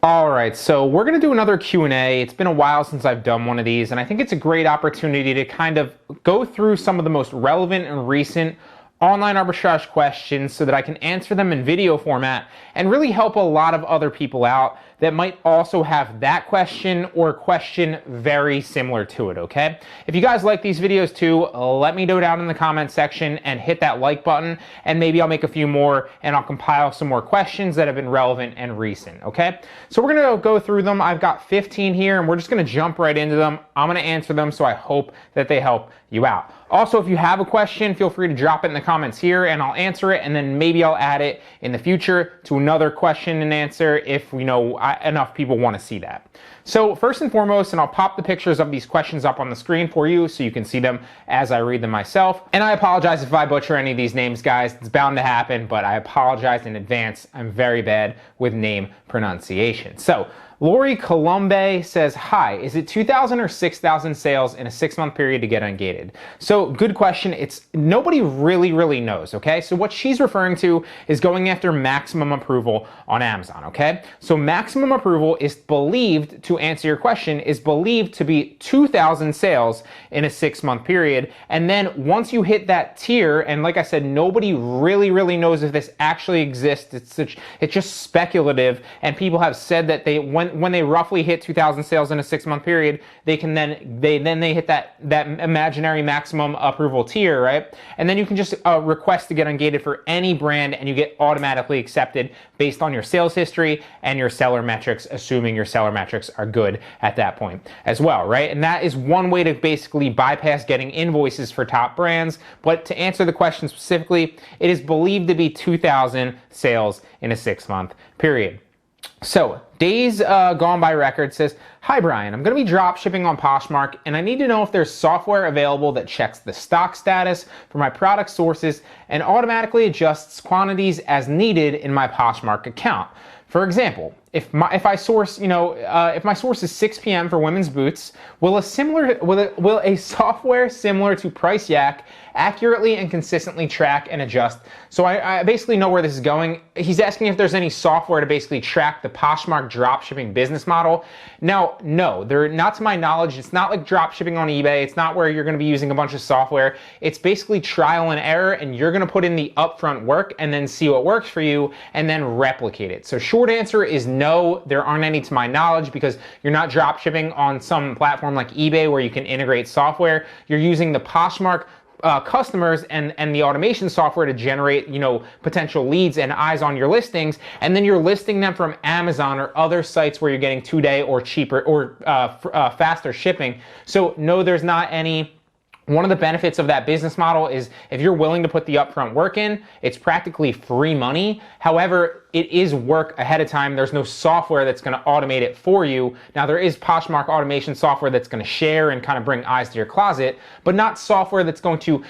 All right, so we're gonna do another Q&A. It's been a while since I've done one of these, and I think it's a great opportunity to kind of go through some of the most relevant and recent online arbitrage questions so that I can answer them in video format and really help a lot of other people out that might also have that question or a question very similar to it, okay? If you guys like these videos too, let me know down in the comment section and hit that like button, and maybe I'll make a few more and I'll compile some more questions that have been relevant and recent, okay? So we're gonna go through them. I've got 15 here and we're just gonna jump right into them. I'm gonna answer them, so I hope that they help you out. Also, if you have a question, feel free to drop it in the comments here and I'll answer it, and then maybe I'll add it in the future to another question and answer if enough people want to see that. So first and foremost, and I'll pop the pictures of these questions up on the screen for you so you can see them as I read them myself. And I apologize if I butcher any of these names, guys. It's bound to happen, but I apologize in advance. I'm very bad with name pronunciation. So Lori Colombe says, hi, is it 2,000 or 6,000 sales in a 6-month period to get ungated? So good question. It's nobody really knows, okay? So what she's referring to is going after maximum approval on Amazon, okay? So maximum approval is believed, to answer your question, is believed to be 2,000 sales in a 6-month period. And then once you hit that tier, and like I said, nobody really knows if this actually exists. It's just speculative, and people have said that when they roughly hit 2,000 sales in a 6-month period, they hit that imaginary maximum approval tier, right? And then you can just request to get ungated for any brand, and you get automatically accepted based on your sales history and your seller metrics, assuming your seller metrics are good at that point as well, right? And that is one way to basically bypass getting invoices for top brands. But to answer the question specifically, it is believed to be 2,000 sales in a 6-month period. So Days Gone By Record says, hi Brian, I'm going to be drop shipping on Poshmark, and I need to know if there's software available that checks the stock status for my product sources and automatically adjusts quantities as needed in my Poshmark account. For example, if my source is 6 p.m. for women's boots, will a software similar to Price Yak accurately and consistently track and adjust? So I basically know where this is going. He's asking if there's any software to basically track the Poshmark dropshipping business model. Now, no, not to my knowledge. It's not like dropshipping on eBay. It's not where you're going to be using a bunch of software. It's basically trial and error, and you're going to put in the upfront work and then see what works for you and then replicate it. So short answer is no, there aren't any to my knowledge, because you're not dropshipping on some platform like eBay where you can integrate software. You're using the Poshmark customers and the automation software to generate, potential leads and eyes on your listings, and then you're listing them from Amazon or other sites where you're getting 2-day or cheaper or faster shipping. So no, there's not any. One of the benefits of that business model is if you're willing to put the upfront work in, it's practically free money. However, it is work ahead of time. There's no software that's going to automate it for you. Now, there is Poshmark automation software that's going to share and kind of bring eyes to your closet, but not software that's going to,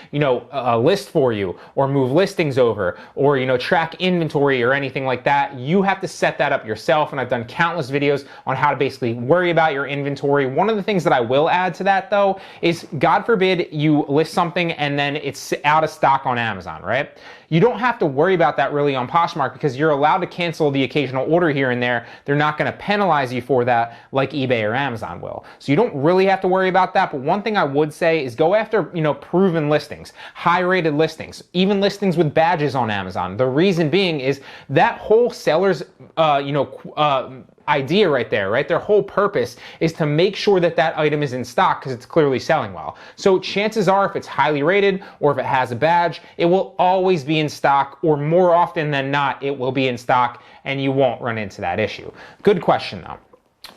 list for you or move listings over or, track inventory or anything like that. You have to set that up yourself, and I've done countless videos on how to basically worry about your inventory. One of the things that I will add to that, though, is God forbid you list something and then it's out of stock on Amazon, right? You don't have to worry about that really on Poshmark, because you're allowed to cancel the occasional order here and there. They're not going to penalize you for that like eBay or Amazon will. So you don't really have to worry about that. But one thing I would say is go after, proven listings, high-rated listings, even listings with badges on Amazon. The reason being is that whole seller's, idea right there, right? Their whole purpose is to make sure that that item is in stock because it's clearly selling well. So chances are, if it's highly rated or if it has a badge, it will always be in stock, or more often than not, it will be in stock, and you won't run into that issue. Good question though.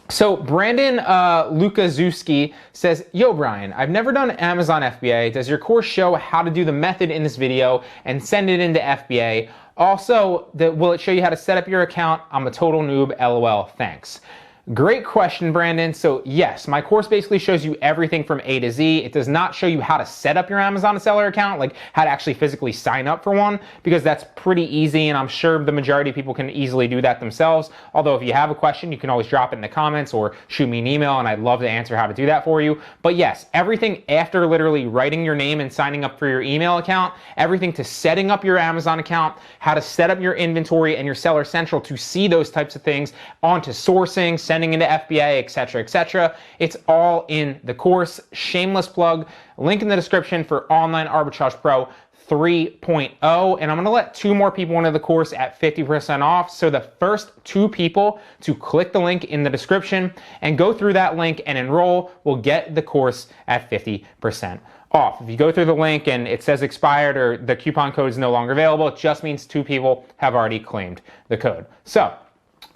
So Brandon Lukaszewski says, yo Brian, I've never done Amazon FBA. Does your course show how to do the method in this video and send it into FBA? Also, will it show you how to set up your account? I'm a total noob, LOL, thanks. Great question, Brandon. So yes, my course basically shows you everything from A to Z. It does not show you how to set up your Amazon seller account, like how to actually physically sign up for one, because that's pretty easy, and I'm sure the majority of people can easily do that themselves. Although if you have a question, you can always drop it in the comments or shoot me an email, and I'd love to answer how to do that for you. But yes, everything after literally writing your name and signing up for your email account, everything to setting up your Amazon account, how to set up your inventory and your Seller Central to see those types of things, onto sourcing, sending into FBA, etc., etc. It's all in the course. Shameless plug. Link in the description for Online Arbitrage Pro 3.0, and I'm gonna let 2 more people into the course at 50% off. So the first 2 people to click the link in the description and go through that link and enroll will get the course at 50% off. If you go through the link and it says expired or the coupon code is no longer available, it just means 2 people have already claimed the code. So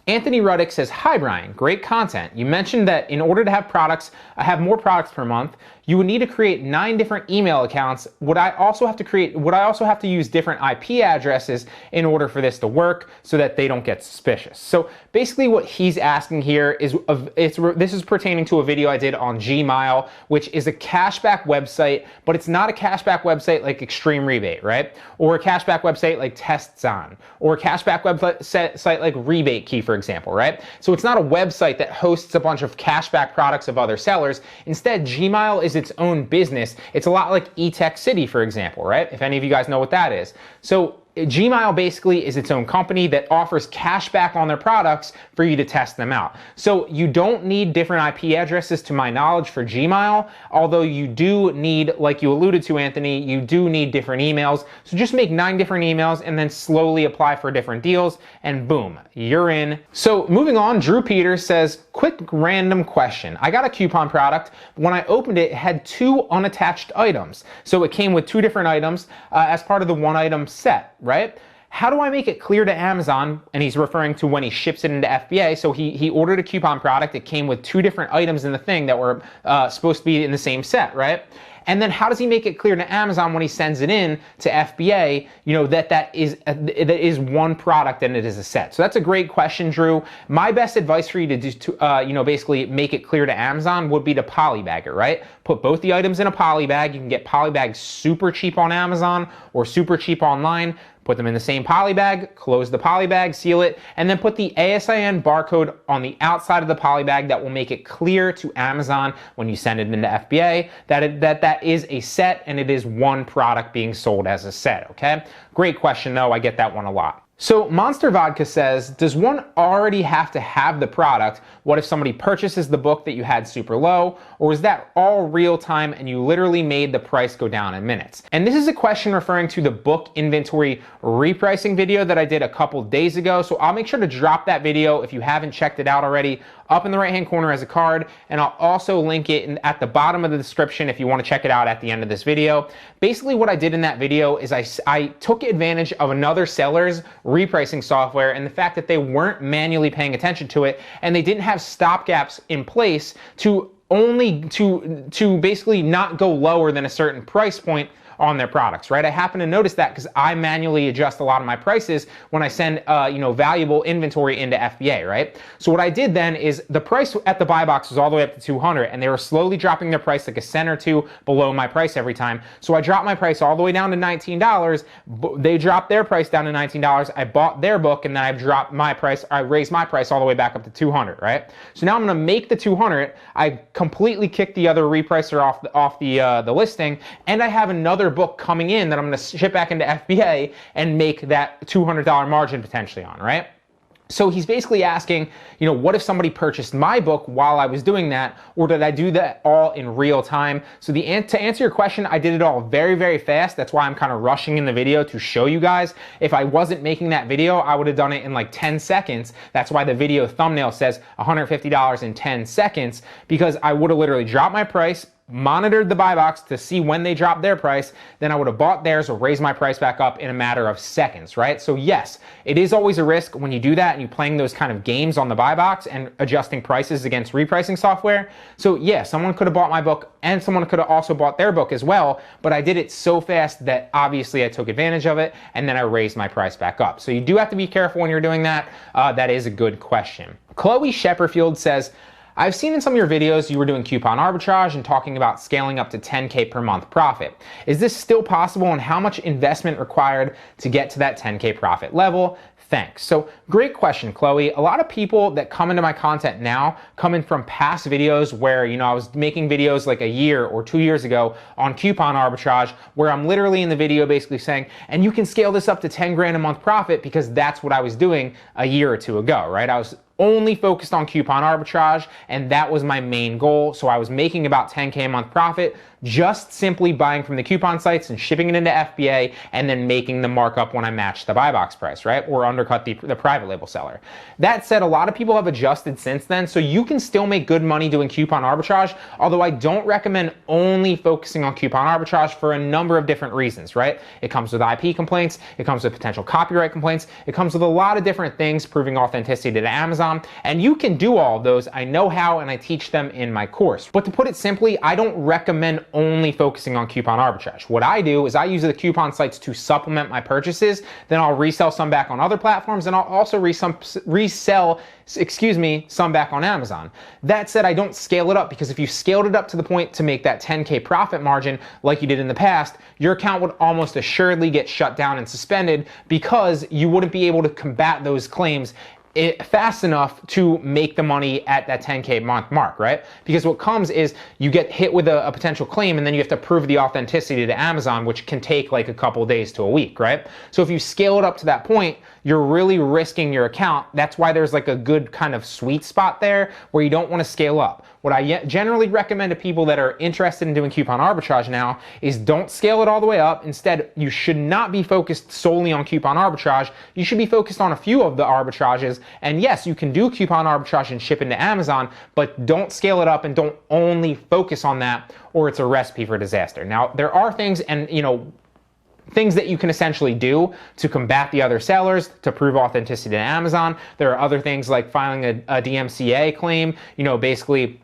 Anthony Ruddick says, "Hi Brian, great content. You mentioned that in order to have more products per month, you would need to create 9 different email accounts. Would I also have to use different IP addresses in order for this to work so that they don't get suspicious?" So basically what he's asking here is, this is pertaining to a video I did on Gmyle, which is a cashback website, but it's not a cashback website like Extreme Rebate, right? Or a cashback website like Tests On, or a cashback website like Rebate Key, for example, right? So it's not a website that hosts a bunch of cashback products of other sellers. Instead, Gmyle is its own business. It's a lot like eTech City, for example, right? If any of you guys know what that is. So Gmyle basically is its own company that offers cash back on their products for you to test them out. So you don't need different IP addresses to my knowledge for Gmyle, although you do need, like you alluded to, Anthony, you do need different emails. So just make 9 different emails and then slowly apply for different deals, and boom, you're in. So moving on, Drew Peters says, "Quick random question. I got a coupon product. When I opened it, it had 2 unattached items. So it came with 2 different items as part of the 1 item set, right? How do I make it clear to Amazon?" And he's referring to when he ships it into FBA. So he ordered a coupon product. It came with 2 different items in the thing that were supposed to be in the same set, right? And then how does he make it clear to Amazon when he sends it in to FBA, you know, that is one product and it is a set? So that's a great question, Drew. My best advice for you to do, you know, basically make it clear to Amazon would be to polybag it, right? Put both the items in a polybag. You can get polybags super cheap on Amazon or super cheap online. Put them in the same polybag, close the polybag, seal it, and then put the ASIN barcode on the outside of the polybag that will make it clear to Amazon when you send it into FBA that is a set and it is one product being sold as a set, okay? Great question though, I get that one a lot. So Monster Vodka says, "Does one already have to have the product? What if somebody purchases the book that you had super low? Or is that all real time and you literally made the price go down in minutes?" And this is a question referring to the book inventory repricing video that I did a couple days ago. So I'll make sure to drop that video if you haven't checked it out already up in the right hand corner as a card, and I'll also link it at the bottom of the description if you want to check it out at the end of this video. Basically what I did in that video is I took advantage of another seller's repricing software and the fact that they weren't manually paying attention to it and they didn't have stopgaps in place to basically not go lower than a certain price point on their products, right? I happen to notice that because I manually adjust a lot of my prices when I send, you know, valuable inventory into FBA, right? So what I did then is the price at the buy box was all the way up to 200, and they were slowly dropping their price like a cent or two below my price every time. So I dropped my price all the way down to $19. They dropped their price down to $19. I bought their book, and then I dropped my price. I raised my price all the way back up to 200, right? So now I'm going to make the 200. I completely kicked the other repricer off the listing, and I have another book coming in that I'm going to ship back into FBA and make that $200 margin potentially on, right? So he's basically asking, you know, what if somebody purchased my book while I was doing that, or did I do that all in real time? So to answer your question, I did it all very, very fast. That's why I'm kind of rushing in the video to show you guys. If I wasn't making that video, I would have done it in like 10 seconds. That's why the video thumbnail says $150 in 10 seconds, because I would have literally dropped my price, monitored the buy box to see when they dropped their price, then I would have bought theirs or raised my price back up in a matter of seconds, right? So yes, it is always a risk when you do that and you're playing those kind of games on the buy box and adjusting prices against repricing software. So yeah, someone could have bought my book and someone could have also bought their book as well, but I did it so fast that obviously I took advantage of it and then I raised my price back up. So you do have to be careful when you're doing that. That is a good question. Chloe Shepperfield says, I've seen in some of your videos you were doing coupon arbitrage and talking about scaling up to 10K per month profit. Is this still possible, and how much investment required to get to that 10K profit level? Thanks. So great question, Chloe. A lot of people that come into my content now come in from past videos where, I was making videos like a year or 2 years ago on coupon arbitrage, where I'm literally in the video basically saying, and you can scale this up to 10 grand a month profit, because that's what I was doing a year or two ago, right? I was only focused on coupon arbitrage, and that was my main goal. So I was making about 10K a month profit just simply buying from the coupon sites and shipping it into FBA and then making the markup when I matched the buy box price, right? Or undercut the private label seller. That said, a lot of people have adjusted since then, so you can still make good money doing coupon arbitrage, although I don't recommend only focusing on coupon arbitrage for a number of different reasons, right? It comes with IP complaints, it comes with potential copyright complaints, it comes with a lot of different things proving authenticity to Amazon, and you can do all of those. I know how, and I teach them in my course. But to put it simply, I don't recommend only focusing on coupon arbitrage. What I do is I use the coupon sites to supplement my purchases, then I'll resell some back on other platforms, and I'll also resell some back on Amazon. That said, I don't scale it up, because if you scaled it up to the point to make that 10K profit margin like you did in the past, your account would almost assuredly get shut down and suspended, because you wouldn't be able to combat those claims fast enough to make the money at that 10K month mark, right? Because what comes is you get hit with a potential claim, and then you have to prove the authenticity to Amazon, which can take like a couple days to a week, right? So if you scale it up to that point, you're really risking your account. That's why there's like a good kind of sweet spot there where you don't want to scale up. What I generally recommend to people that are interested in doing coupon arbitrage now is don't scale it all the way up. Instead, you should not be focused solely on coupon arbitrage. You should be focused on a few of the arbitrages. And yes, you can do coupon arbitrage and ship into Amazon, but don't scale it up and don't only focus on that, or it's a recipe for disaster. Now, there are things things that you can essentially do to combat the other sellers to prove authenticity to Amazon. There are other things like filing a DMCA claim, basically.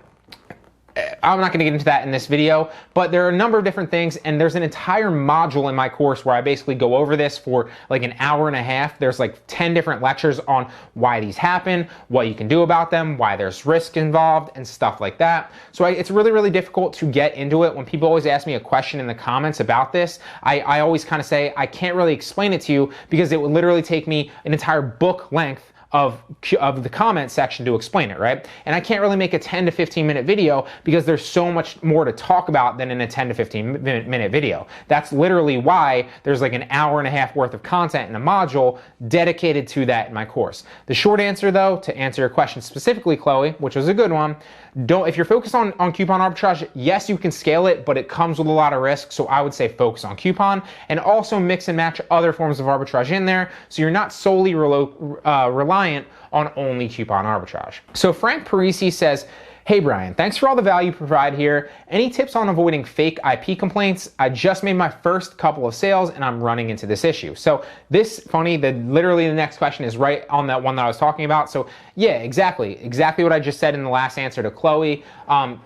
I'm not going to get into that in this video, but there are a number of different things, and there's an entire module in my course where I basically go over this for like an hour and a half. There's like 10 different lectures on why these happen, what you can do about them, why there's risk involved, and stuff like that. So it's really, really difficult to get into it. When people always ask me a question in the comments about this, I always kind of say, I can't really explain it to you, because it would literally take me an entire book length of the comment section to explain it, right? And I can't really make a 10 to 15 minute video, because there's so much more to talk about than in a 10 to 15 minute video. That's literally why there's like an hour and a half worth of content in a module dedicated to that in my course. The short answer, though, to answer your question specifically, Chloe, which was a good one, if you're focused on coupon arbitrage, yes, you can scale it, but it comes with a lot of risk. So I would say focus on coupon, and also mix and match other forms of arbitrage in there, so you're not solely reliant on only coupon arbitrage. So Frank Parisi says, hey Brian, thanks for all the value you provide here. Any tips on avoiding fake IP complaints? I just made my first couple of sales and I'm running into this issue. So literally the next question is right on that one that I was talking about. So yeah, exactly what I just said in the last answer to Chloe.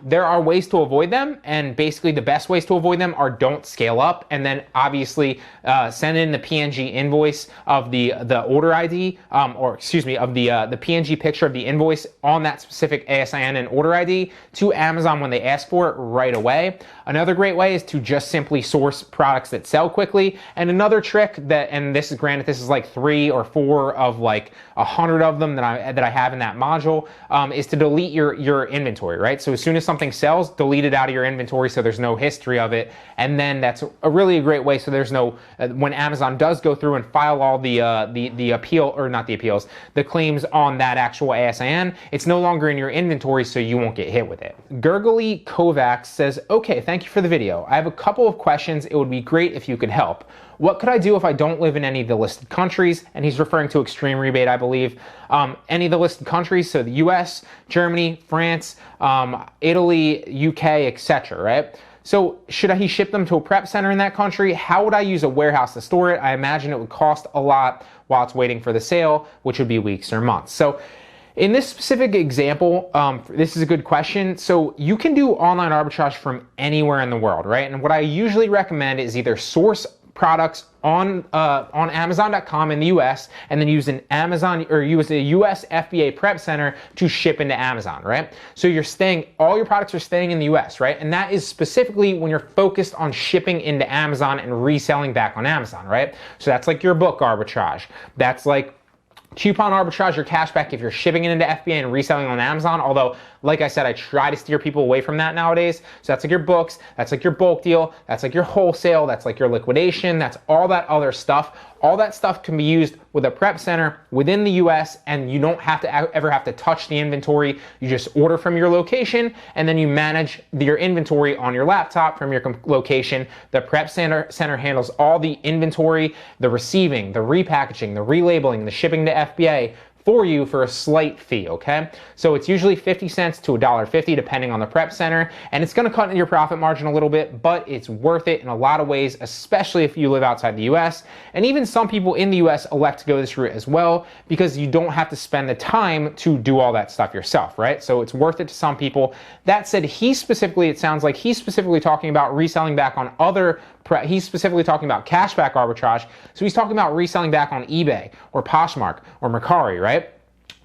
There are ways to avoid them, and basically the best ways to avoid them are don't scale up, and then obviously send in the PNG invoice of the order ID, of the PNG picture of the invoice on that specific ASIN and order ID to Amazon when they ask for it right away. Another great way is to just simply source products that sell quickly. And another trick and this is like 3 or 4 of like 100 of them that I have in that module, is to delete your inventory, right? So as soon as something sells, delete it out of your inventory so there's no history of it. And then that's a really great way, so there's no, when Amazon does go through and file all the claims on that actual ASIN, it's no longer in your inventory, so you won't get hit with it. Gurgly Kovacs says, okay, thank thank you for the video. I have a couple of questions. It would be great if you could help. What could I do if I don't live in any of the listed countries? And he's referring to Extreme Rebate, I believe. Any of the listed countries, so the US, Germany, France, Italy, UK, etc., right? So should he ship them to a prep center in that country? How would I use a warehouse to store it? I imagine it would cost a lot while it's waiting for the sale, which would be weeks or months. So in this specific example, this is a good question. So you can do online arbitrage from anywhere in the world, right? And what I usually recommend is either source products on Amazon.com in the US and then use an Amazon or use a US FBA prep center to ship into Amazon, right? So all your products are staying in the US, right? And that is specifically when you're focused on shipping into Amazon and reselling back on Amazon, right? So that's like your book arbitrage. That's like coupon arbitrage or cashback if you're shipping it into FBA and reselling on Amazon. Although, like I said, I try to steer people away from that nowadays. So that's like your books, that's like your bulk deal, that's like your wholesale, that's like your liquidation, that's all that other stuff. All that stuff can be used with a prep center within the US, and you don't have to ever have to touch the inventory. You just order from your location and then you manage your inventory on your laptop from your location. The prep center handles all the inventory, the receiving, the repackaging, the relabeling, the shipping to FBA for you for a slight fee, okay? So it's usually 50 cents to $1.50 depending on the prep center, and it's gonna cut into your profit margin a little bit, but it's worth it in a lot of ways, especially if you live outside the US. And even some people in the US elect to go this route as well because you don't have to spend the time to do all that stuff yourself, right? So it's worth it to some people. That said, it sounds like he's specifically talking about reselling back on he's specifically talking about cashback arbitrage. So he's talking about reselling back on eBay or Poshmark or Mercari, right?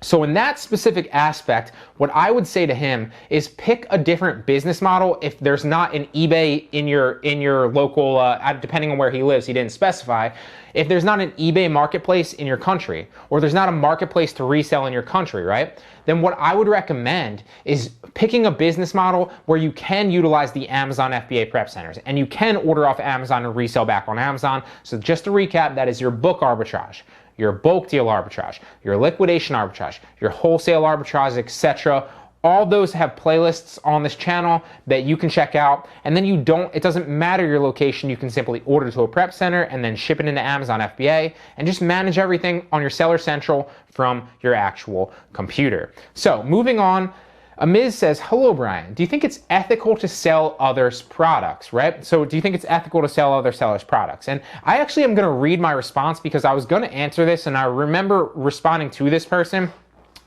So in that specific aspect, what I would say to him is pick a different business model. If there's not an eBay in your local, depending on where he lives, he didn't specify. If there's not an eBay marketplace in your country, or there's not a marketplace to resell in your country, right? Then what I would recommend is picking a business model where you can utilize the Amazon FBA prep centers and you can order off Amazon and resell back on Amazon. So just to recap, that is your book arbitrage, your bulk deal arbitrage, your liquidation arbitrage, your wholesale arbitrage, etc. All those have playlists on this channel that you can check out. And then it doesn't matter your location. You can simply order to a prep center and then ship it into Amazon FBA and just manage everything on your Seller Central from your actual computer. So moving on, Amiz says, hello, Brian. Do you think it's ethical to sell others' products, right? So do you think it's ethical to sell other sellers' products? And I actually am going to read my response because I was going to answer this and I remember responding to this person.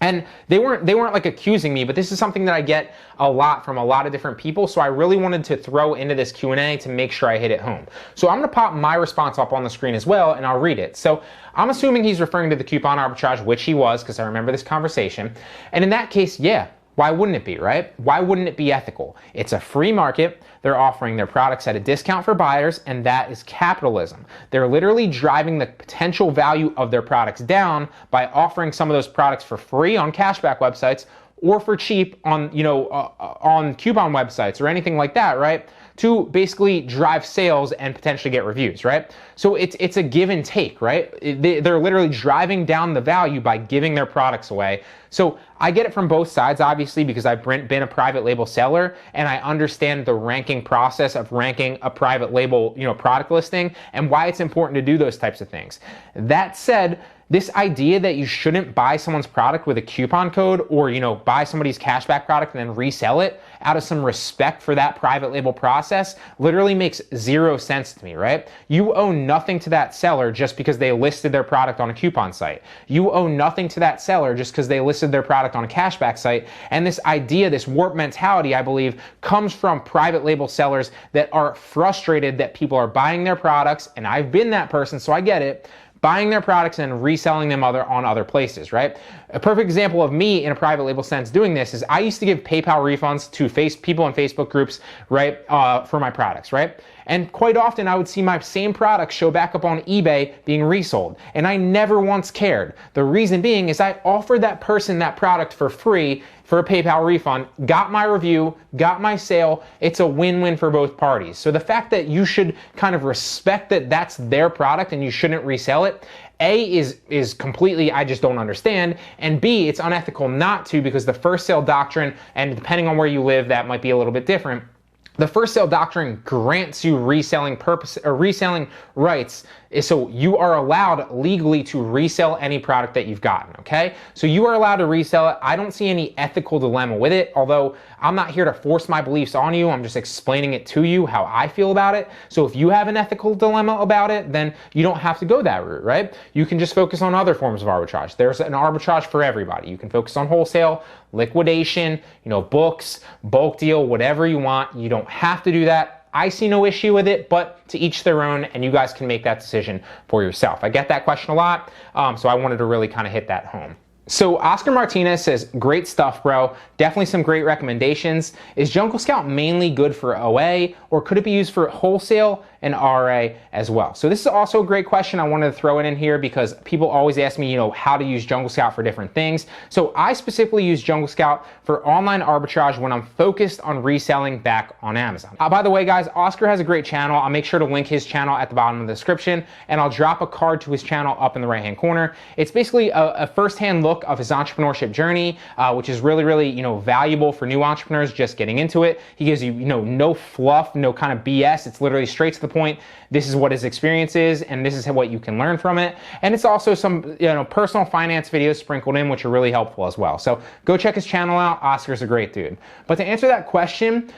And they weren't like accusing me, but this is something that I get a lot from a lot of different people. So I really wanted to throw into this Q&A to make sure I hit it home. So I'm going to pop my response up on the screen as well, and I'll read it. So I'm assuming he's referring to the coupon arbitrage, which he was, because I remember this conversation. And in that case, yeah. Why wouldn't it be, right? Why wouldn't it be ethical? It's a free market. They're offering their products at a discount for buyers, and that is capitalism. They're literally driving the potential value of their products down by offering some of those products for free on cashback websites or for cheap on, on coupon websites or anything like that, right? To basically drive sales and potentially get reviews, right? So it's a give and take, right? They're literally driving down the value by giving their products away. So I get it from both sides, obviously, because I've been a private label seller and I understand the ranking process of ranking a private label, product listing and why it's important to do those types of things. That said, this idea that you shouldn't buy someone's product with a coupon code or, buy somebody's cashback product and then resell it out of some respect for that private label process literally makes zero sense to me, right? You owe nothing to that seller just because they listed their product on a coupon site. You owe nothing to that seller just because they listed their product on a cashback site. And this idea, this warped mentality, I believe, comes from private label sellers that are frustrated that people are buying their products, and I've been that person, so I get it, buying their products and reselling them on other places, right? A perfect example of me in a private label sense doing this is I used to give PayPal refunds to people in Facebook groups, right, for my products, right? And quite often I would see my same products show back up on eBay being resold, and I never once cared. The reason being is I offered that person that product for free for a PayPal refund, got my review, got my sale. It's a win-win for both parties. So the fact that you should kind of respect that that's their product and you shouldn't resell it, A, is completely, I just don't understand, and B, it's unethical not to, because the first sale doctrine, and depending on where you live, that might be a little bit different, The first sale doctrine grants you reselling rights, so you are allowed legally to resell any product that you've gotten, okay? So you are allowed to resell it. I don't see any ethical dilemma with it, although I'm not here to force my beliefs on you. I'm just explaining it to you how I feel about it. So if you have an ethical dilemma about it, then you don't have to go that route, right? You can just focus on other forms of arbitrage. There's an arbitrage for everybody. You can focus on wholesale, liquidation, books, bulk deal, whatever you want. You don't have to do that. I see no issue with it, but to each their own, and you guys can make that decision for yourself. I get that question a lot, so I wanted to really kind of hit that home. So Oscar Martinez says, great stuff, bro. Definitely some great recommendations. Is Jungle Scout mainly good for OA, or could it be used for wholesale and RA as well? So this is also a great question. I wanted to throw it in here because people always ask me, how to use Jungle Scout for different things. So I specifically use Jungle Scout for online arbitrage when I'm focused on reselling back on Amazon. By the way, guys, Oscar has a great channel. I'll make sure to link his channel at the bottom of the description, and I'll drop a card to his channel up in the right-hand corner. It's basically a first-hand look of his entrepreneurship journey, which is really, really, valuable for new entrepreneurs just getting into it. He gives you, no fluff, no kind of BS. It's literally straight to the point. This is what his experience is, and this is what you can learn from it. And it's also some, personal finance videos sprinkled in, which are really helpful as well. So go check his channel out. Oscar's a great dude. But to answer that question,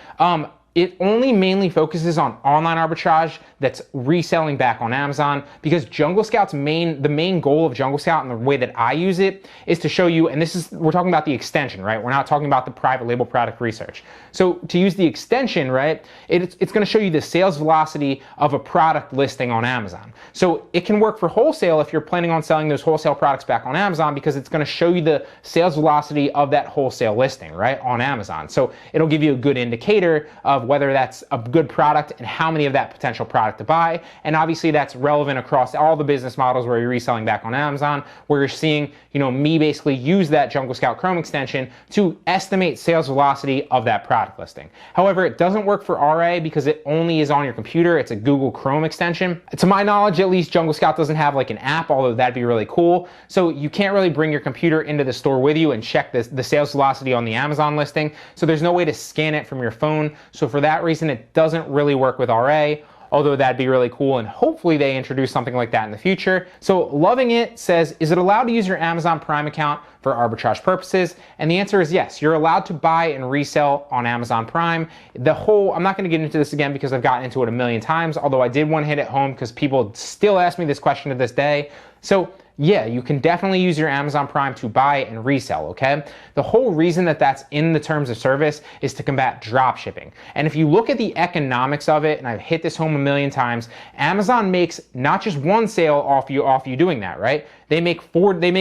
it only mainly focuses on online arbitrage that's reselling back on Amazon, because Jungle Scout's the main goal of Jungle Scout and the way that I use it is to show you, and we're talking about the extension, right? We're not talking about the private label product research. So to use the extension, right, it's going to show you the sales velocity of a product listing on Amazon. So it can work for wholesale if you're planning on selling those wholesale products back on Amazon, because it's going to show you the sales velocity of that wholesale listing, right, on Amazon. So it'll give you a good indicator of whether that's a good product and how many of that potential product to buy. And obviously that's relevant across all the business models where you're reselling back on Amazon, where you're seeing, me basically use that Jungle Scout Chrome extension to estimate sales velocity of that product listing. However, it doesn't work for RA because it only is on your computer. It's a Google Chrome extension. To my knowledge, at least, Jungle Scout doesn't have like an app, although that'd be really cool. So you can't really bring your computer into the store with you and check the sales velocity on the Amazon listing. So there's no way to scan it from your phone. So for that reason, it doesn't really work with RA, although that'd be really cool, and hopefully they introduce something like that in the future. So Loving It says, is it allowed to use your Amazon Prime account for arbitrage purposes? And the answer is yes. You're allowed to buy and resell on Amazon Prime. I'm not going to get into this again because I've gotten into it a million times, although I did want to hit it home because people still ask me this question to this day. So yeah, you can definitely use your Amazon Prime to buy and resell, okay? The whole reason that that's in the terms of service is to combat drop shipping. And if you look at the economics of it, and I've hit this home a million times, Amazon makes not just one sale off you doing that, right? They make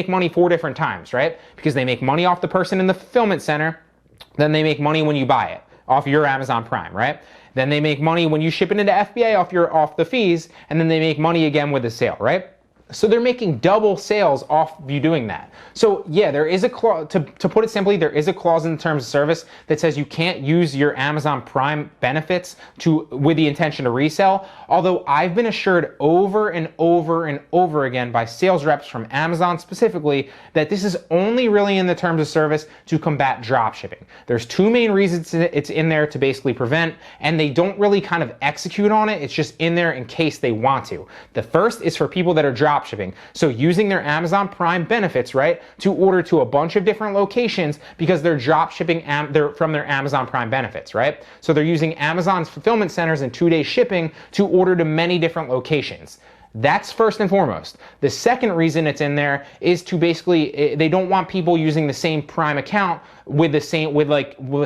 money 4 different times, right? Because they make money off the person in the fulfillment center, then they make money when you buy it off your Amazon Prime, right? Then they make money when you ship it into FBA off the fees, and then they make money again with the sale, right? So they're making double sales off you doing that. So yeah, there is a clause, to put it simply, there is a clause in the terms of service that says you can't use your Amazon Prime benefits with the intention to resell. Although I've been assured over and over and over again by sales reps from Amazon specifically that this is only really in the terms of service to combat drop shipping. There's 2 main reasons it's in there to basically prevent, and they don't really kind of execute on it. It's just in there in case they want to. The first is for people that are drop shipping. So using their Amazon Prime benefits, right, to order to a bunch of different locations because they're drop shipping they're from their Amazon Prime benefits, right? So they're using Amazon's fulfillment centers and 2-day shipping to order to many different locations. That's first and foremost. The second reason it's in there is to basically, they don't want people using the same Prime account with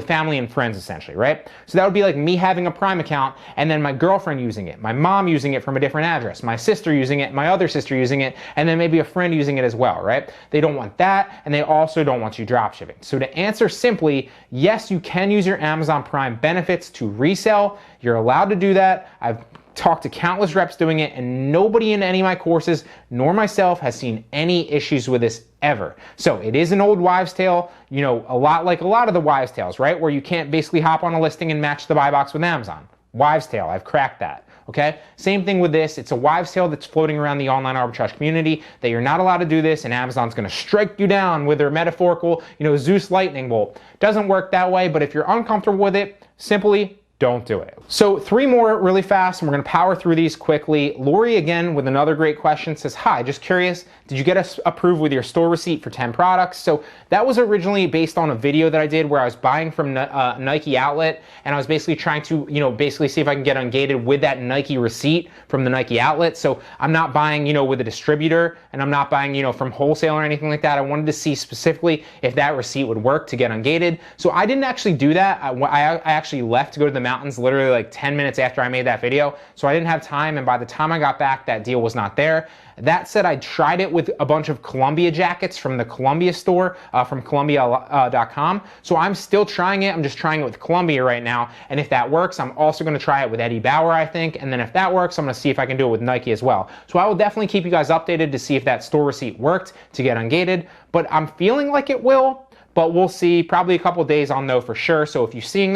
family and friends, essentially, right? So that would be like me having a Prime account and then my girlfriend using it, my mom using it from a different address, my sister using it, my other sister using it, and then maybe a friend using it as well, right? They don't want that, and they also don't want you drop shipping. So to answer simply, yes, you can use your Amazon Prime benefits to resell. You're allowed to do that. I've talked to countless reps doing it, and nobody in any of my courses, nor myself, has seen any issues with this ever. So it is an old wives' tale, a lot like a lot of the wives' tales, right? Where you can't basically hop on a listing and match the buy box with Amazon. Wives' tale, I've cracked that. Okay? Same thing with this. It's a wives' tale that's floating around the online arbitrage community that you're not allowed to do this, and Amazon's going to strike you down with their metaphorical, Zeus lightning bolt. Doesn't work that way, but if you're uncomfortable with it, simply don't do it. So 3 more really fast, and we're gonna power through these quickly. Lori, again, with another great question, says, hi, just curious, did you get us approved with your store receipt for 10 products? So that was originally based on a video that I did where I was buying from Nike outlet, and I was basically trying to, basically see if I can get ungated with that Nike receipt from the Nike outlet. So I'm not buying, with a distributor, and I'm not buying, from wholesale or anything like that. I wanted to see specifically if that receipt would work to get ungated. So I didn't actually do that. I actually left to go to the mountains literally like 10 minutes after I made that video. So I didn't have time, and by the time I got back, that deal was not there. That said, I tried it with a bunch of Columbia jackets from the Columbia store, from Columbia.com. So I'm still trying it. I'm just trying it with Columbia right now. And if that works, I'm also going to try it with Eddie Bauer, I think. And then if that works, I'm going to see if I can do it with Nike as well. So I will definitely keep you guys updated to see if that store receipt worked to get ungated. But I'm feeling like it will. But we'll see. Probably a couple of days I'll know for sure. So if you're seeing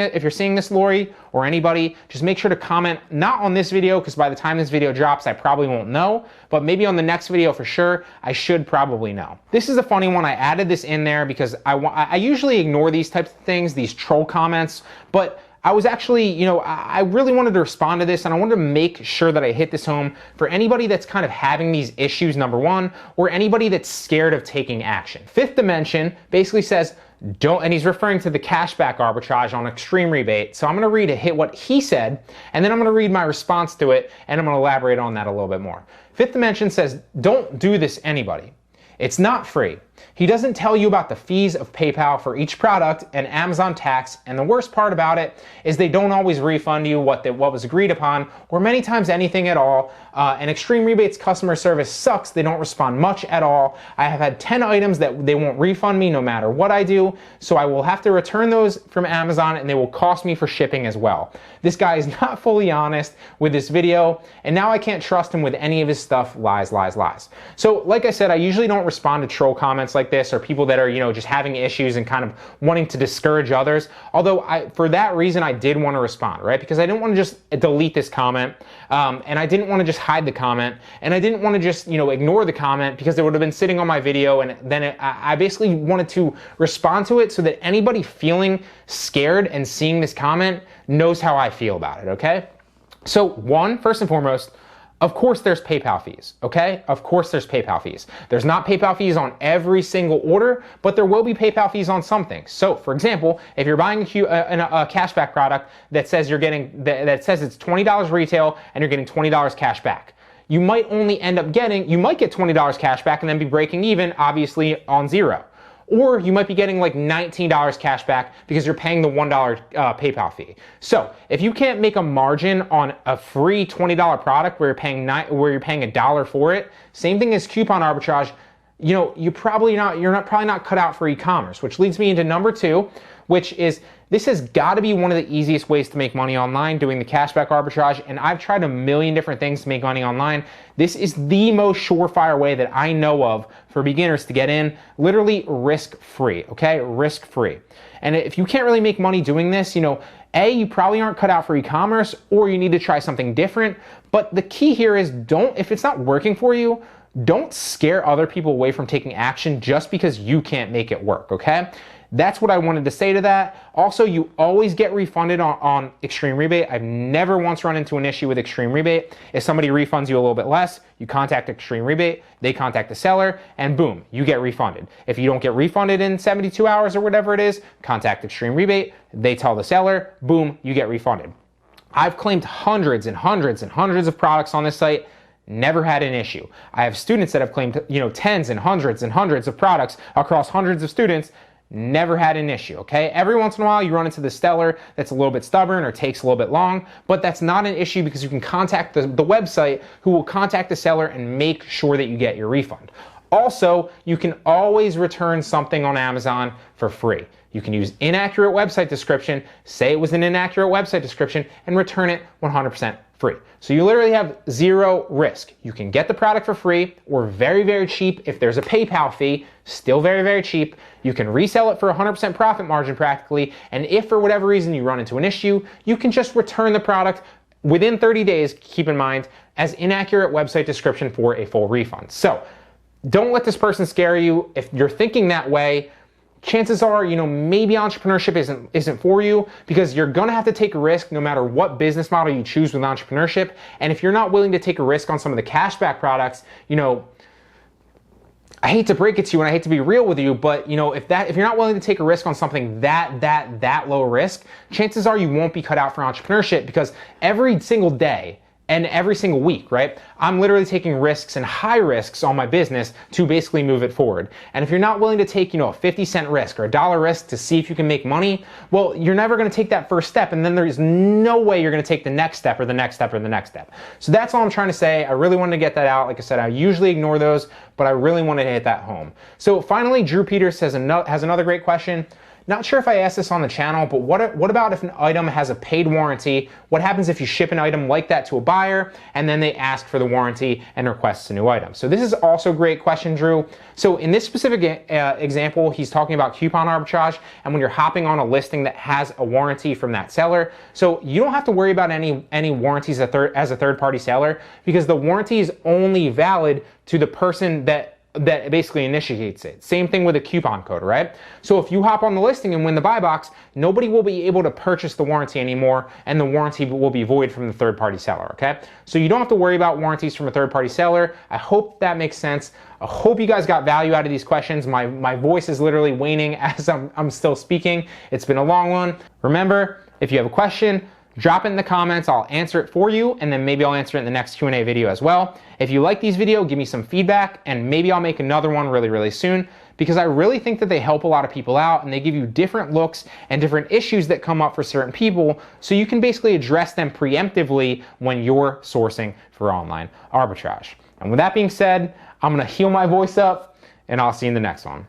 this, Lori, or anybody, just make sure to comment, not on this video, because by the time this video drops, I probably won't know, but maybe on the next video for sure, I should probably know. This is a funny one. I added this in there because I usually ignore these types of things, these troll comments, but I was actually, I really wanted to respond to this, and I wanted to make sure that I hit this home for anybody that's kind of having these issues, number one, or anybody that's scared of taking action. Fifth Dimension basically says, don't, and he's referring to the cashback arbitrage on Extreme Rebate. So I'm going to hit what he said, and then I'm going to read my response to it, and I'm going to elaborate on that a little bit more. Fifth Dimension says, don't do this, anybody. It's not free. He doesn't tell you about the fees of PayPal for each product and Amazon tax, and the worst part about it is they don't always refund you what was agreed upon, or many times anything at all. And Extreme Rebate's customer service sucks. They don't respond much at all. I have had 10 items that they won't refund me no matter what I do, so I will have to return those from Amazon, and they will cost me for shipping as well. This guy is not fully honest with this video, and now I can't trust him with any of his stuff. Lies, lies, lies. So like I said, I usually don't respond to troll comments like this, or people that are, just having issues and kind of wanting to discourage others. Although for that reason, I did want to respond, right? Because I didn't want to just delete this comment, and I didn't want to just hide the comment, and I didn't want to just, ignore the comment, because it would have been sitting on my video, and then I basically wanted to respond to it so that anybody feeling scared and seeing this comment knows how I feel about it, okay? So first and foremost, of course there's PayPal fees, okay? Of course there's PayPal fees. There's not PayPal fees on every single order, but there will be PayPal fees on some things. So for example, if you're buying a cashback product that says that says it's $20 retail and you're getting $20 cash back, you might only end up you might get $20 cash back and then be breaking even, obviously, on zero. Or you might be getting like $19 cash back because you're paying the $1 PayPal fee. So if you can't make a margin on a free $20 product where you're paying $1 for it, same thing as coupon arbitrage, you're probably not cut out for e-commerce, which leads me into number 2, which is, this has got to be one of the easiest ways to make money online, doing the cashback arbitrage. And I've tried a million different things to make money online. This is the most surefire way that I know of for beginners to get in, literally risk-free, okay? Risk-free. And if you can't really make money doing this, A, you probably aren't cut out for e-commerce, or you need to try something different. But the key here is, if it's not working for you, don't scare other people away from taking action just because you can't make it work, okay? That's what I wanted to say to that. Also, you always get refunded on Extreme Rebate. I've never once run into an issue with Extreme Rebate. If somebody refunds you a little bit less, you contact Extreme Rebate, they contact the seller, and boom, you get refunded. If you don't get refunded in 72 hours or whatever it is, contact Extreme Rebate, they tell the seller, boom, you get refunded. I've claimed hundreds and hundreds and hundreds of products on this site, never had an issue. I have students that have claimed, tens and hundreds of products across hundreds of students, never had an issue, okay? Every once in a while you run into the seller that's a little bit stubborn or takes a little bit long, but that's not an issue because you can contact the website, who will contact the seller and make sure that you get your refund. Also, you can always return something on Amazon for free. You can use inaccurate website description, say it was an inaccurate website description, and return it 100% free. So you literally have zero risk. You can get the product for free or very, very cheap if there's a PayPal fee, still very, very cheap. You can resell it for 100% profit margin practically, and if for whatever reason you run into an issue, you can just return the product within 30 days, keep in mind, as inaccurate website description for a full refund. So don't let this person scare you. If you're thinking that way, chances are, maybe entrepreneurship isn't for you, because you're gonna have to take a risk no matter what business model you choose with entrepreneurship. And if you're not willing to take a risk on some of the cashback products, I hate to break it to you and I hate to be real with you, but if you're not willing to take a risk on something that low risk, chances are you won't be cut out for entrepreneurship, because every single day and every single week, right, I'm literally taking risks and high risks on my business to basically move it forward. And if you're not willing to take, a 50-cent risk or a $1 risk to see if you can make money, well, you're never going to take that first step, and then there's no way you're going to take the next step or the next step or the next step. So that's all I'm trying to say. I really wanted to get that out. Like I said, I usually ignore those, but I really wanted to hit that home. So finally, Drew Peters has another great question. Not sure if I asked this on the channel, but what about if an item has a paid warranty? What happens if you ship an item like that to a buyer and then they ask for the warranty and request a new item? So this is also a great question, Drew. So in this specific example, he's talking about coupon arbitrage, and when you're hopping on a listing that has a warranty from that seller. So you don't have to worry about any warranties as a third-party seller, because the warranty is only valid to the person that basically initiates it. Same thing with a coupon code, right? So if you hop on the listing and win the buy box, nobody will be able to purchase the warranty anymore, and the warranty will be void from the third-party seller, okay? So you don't have to worry about warranties from a third-party seller. I hope that makes sense. I hope you guys got value out of these questions. My voice is literally waning as I'm still speaking. It's been a long one. Remember, if you have a question, drop it in the comments. I'll answer it for you, and then maybe I'll answer it in the next Q&A video as well. If you like these videos, give me some feedback, and maybe I'll make another one really, really soon, because I really think that they help a lot of people out, and they give you different looks and different issues that come up for certain people, so you can basically address them preemptively when you're sourcing for online arbitrage. And with that being said, I'm gonna heal my voice up, and I'll see you in the next one.